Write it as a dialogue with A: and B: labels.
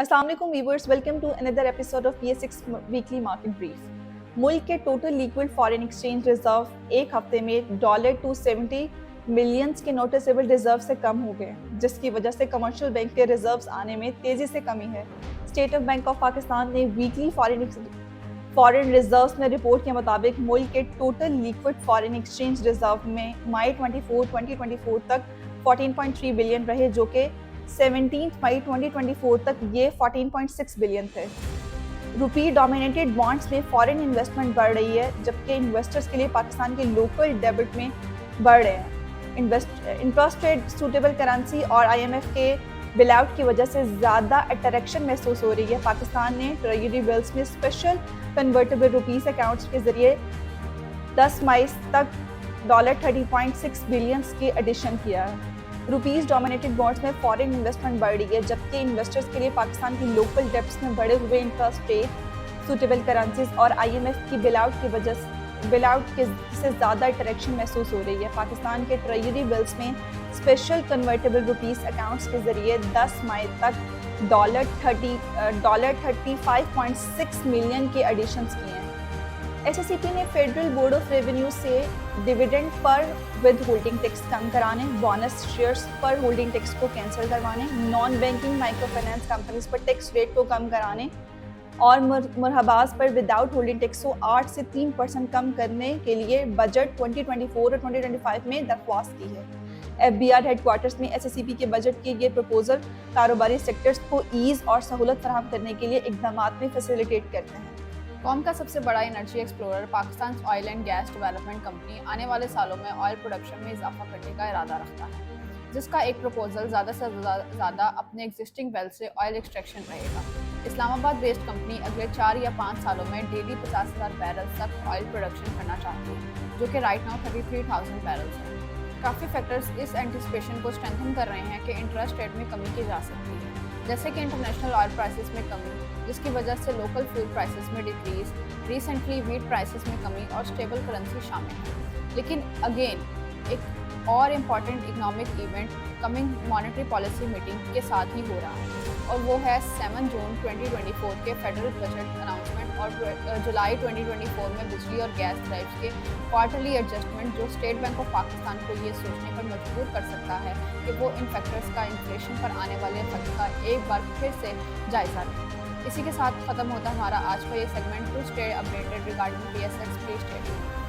A: अस्सलाम वालेकुम viewers, welcome to another episode of PA6 weekly market brief. मुल्क के total liquid foreign exchange reserve एक हफ्ते में $270 मिलियंस के नोटिसेबल रिजर्व से कम हो गए, जिसकी वजह से कमर्शियल बैंक के रिजर्व्स आने में तेजी से कमी है। State of bank of Pakistan ने वीकली फॉरेन रिजर्व्स में रिपोर्ट के मुताबिक मुल्क के total liquid foreign exchange reserve में मई 2024 तक 14.3 बिलियन रहे, जो कि 17 मई 2024 तक ये 14.6 बिलियन थे। रुपी डोमिनेटेड बॉन्ड्स में फॉरेन इन्वेस्टमेंट बढ़ रही है, जबकि इन्वेस्टर्स के लिए पाकिस्तान के लोकल डेबिट में बढ़ रहे हैं। इंटरेस्ट रेट सूटेबल करेंसी और IMF के बिलआउट की वजह से ज़्यादा अट्रैक्शन महसूस हो रही है। पाकिस्तान ने ट्रेजरी बिल्स में स्पेशल कन्वर्टेबल रुपीस अकाउंट्स के जरिए 10 मई तक $30.6 बिलियन की एडिशन किया है। रुपीस डोमिनेटेड बॉन्ड्स में फॉरेन इन्वेस्टमेंट बढ़ रही है, जबकि इन्वेस्टर्स के लिए पाकिस्तान की लोकल डेब्ट्स में बढ़े हुए इंटरेस्ट रेट, सूटेबल करेंसीज और IMF की बिलआउट से ज़्यादा अट्रैक्शन महसूस हो रही है। पाकिस्तान के ट्रेजरी बिल्स में स्पेशल कन्वर्टेबल रुपीस अकाउंट्स के जरिए 10 मई तक $35.6 मिलियन के एडिशंस किए हैं। SSCP ने फेडरल बोर्ड ऑफ रेवेन्यू से डिविडेंड पर विद होल्डिंग टैक्स कम कराने, बोनस शेयर्स पर होल्डिंग टैक्स को कैंसिल करवाने, non banking micro finance companies पर टैक्स रेट को कम कराने और मुरहबास पर विदाउट होल्डिंग टैक्स को 8 से 3% कम करने के लिए बजट 2024 और 2025 में दरख्वास्त की है। FBR हेडक्वार्टर्स में SSCP के बजट के ये प्रपोजल कारोबारी सेक्टर्स को ईज़ और सहूलत फराहम करने के लिए इकदाम में फैसिलिटेट करते हैं।
B: कौम का सबसे बड़ा energy explorer Pakistan oil and gas development company आने वाले सालों में ऑयल प्रोडक्शन में इजाफा करने का इरादा रखता है, जिसका एक प्रपोजल ज़्यादा से ज़्यादा अपने एग्जिस्टिंग वेल से ऑयल एक्सट्रैक्शन रहेगा। इस्लामाबाद बेस्ड कंपनी अगले 4 या 5 सालों में डेली 50,000 बैरल तक ऑयल प्रोडक्शन करना चाहती है, जो कि राइट नाउ 33,000 बैरल्स है। काफ़ी फैक्टर्स इस एंटिसिपेशन को स्ट्रेंथन कर रहे हैं कि इंटरेस्ट रेट में कमी की जा सकती है, जैसे कि इंटरनेशनल ऑयल प्राइसेस में कमी, जिसकी वजह से लोकल फ्यूल प्राइसेस में डिक्रीज, रिसेंटली वीट प्राइसेस में कमी और स्टेबल करेंसी शामिल है। लेकिन अगेन एक और important economic event coming monetary policy meeting के साथ ही हो रहा है, और वो है 7 जून 2024 के फेडरल बजट अनाउंसमेंट और जुलाई 2024 में बिजली और गैस टैरिफ्स के क्वार्टरली एडजस्टमेंट, जो स्टेट बैंक ऑफ पाकिस्तान को ये सोचने पर मजबूर कर सकता है कि वो इन फैक्टर्स का इन्फ्लेशन पर आने वाले इफेक्ट का एक बार फिर से जायजा लें। इसी के साथ ख़त्म होता है हमारा आज का ये segment. To stay updated regarding PA6 please stay tuned.